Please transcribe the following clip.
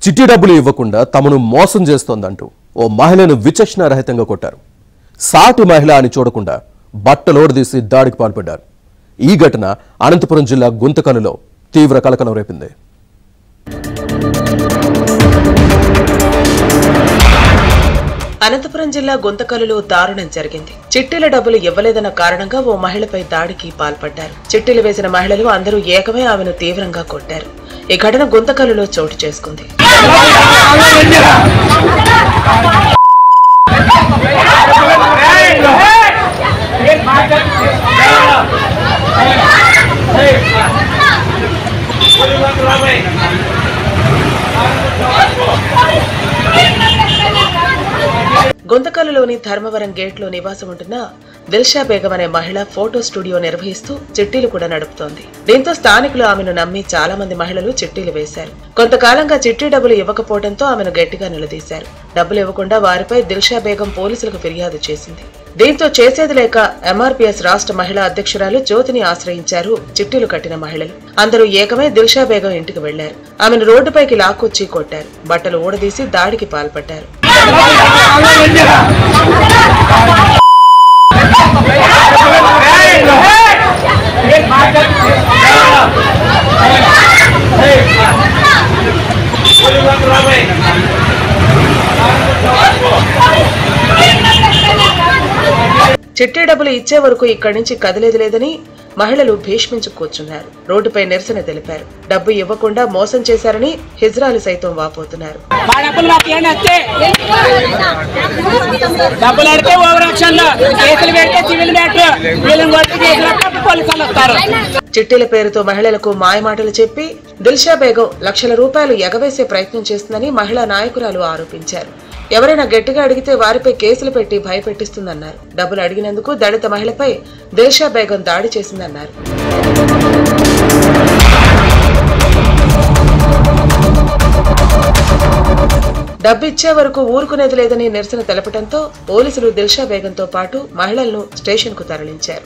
చిట్టి డబ్బులు ఇవ్వకుండా తమను మోసం చేస్తోందంటూ ఓ మహిళను విచక్షణారహితంగా కొట్టారు. సాటి మహిళ అని చూడకుండా బట్టలోడదీసి దాడికి పాల్పడ్డారు. ఈ ఘటన అనంతపురం జిల్లా గుంతకల్లులో తీవ్ర కలకలం రేపింది. అనంతపురం జిల్లా గుంతకల్లులో దారుణం జరిగింది. చిట్టీల డబ్బులు ఇవ్వలేదన్న కారణంగా ఓ మహిళపై దాడికి పాల్పడ్డారు. చిట్టీలు వేసిన మహిళలు అందరూ ఏకమై ఆమెను తీవ్రంగా కొట్టారు. ఈ ఘటన గుంతకల్లులో చోటు చేసుకుంది. గుంతకల్లులోని ధర్మవరం గేట్లో నివాసం ఉంటున్న దిల్షా బేగం అనే మహిళ ఫోటో స్టూడియో నిర్వహిస్తూ చిట్టీలు కూడా నడుపుతోంది. దీంతో స్థానికులు ఆమెను నమ్మి చాలా మంది మహిళలు చిట్టీలు వేశారు. కొంతకాలంగా చిట్టీ డబ్బులు ఇవ్వకపోవడంతో ఆమెను గట్టిగా నిలదీశారు. డబ్బులు ఇవ్వకుండా వారిపై దిల్షా బేగం పోలీసులకు ఫిర్యాదు చేసింది. దీంతో చేసేది లేక ఎంఆర్పీఎస్ రాష్ట్ర మహిళా అధ్యక్షురాలు జ్యోతిని ఆశ్రయించారు చిట్టీలు కట్టిన మహిళలు. అందరూ ఏకమై దిల్షా బేగం ఇంటికి వెళ్లారు. ఆమెను రోడ్డుపైకి లాక్కొచ్చి కొట్టారు. బట్టలు ఊడదీసి దాడికి పాల్పడ్డారు. చిట్టి డబ్బులు ఇచ్చే వరకు ఇక్కడి నుంచి కదిలేది లేదని మహిళలు భీష్మించు కూర్చున్నారు. రోడ్డుపై నిరసన తెలిపారు. డబ్బు ఇవ్వకుండా మోసం చేశారని హిజ్రాలు సైతం వాపోతున్నారు. చిట్టీల పేరుతో మహిళలకు మాయమాటలు చెప్పి దిల్షా బేగం లక్షల రూపాయలు ఎగవేసే ప్రయత్నం చేస్తుందని మహిళా నాయకురాలు ఆరోపించారు. ఎవరైనా గట్టిగా అడిగితే వారిపై కేసులు పెట్టి భయపెట్టిస్తుందన్నారు. డబ్బులు అడిగినందుకు దళిత మహిళపై దిల్షా బేగం దాడి చేసిందన్నారు. డబ్బు ఇచ్చే వరకు ఊరుకునేది లేదని నిరసన తెలపడంతో పోలీసులు దిల్షా బేగంతో పాటు మహిళలను స్టేషన్ కు తరలించారు.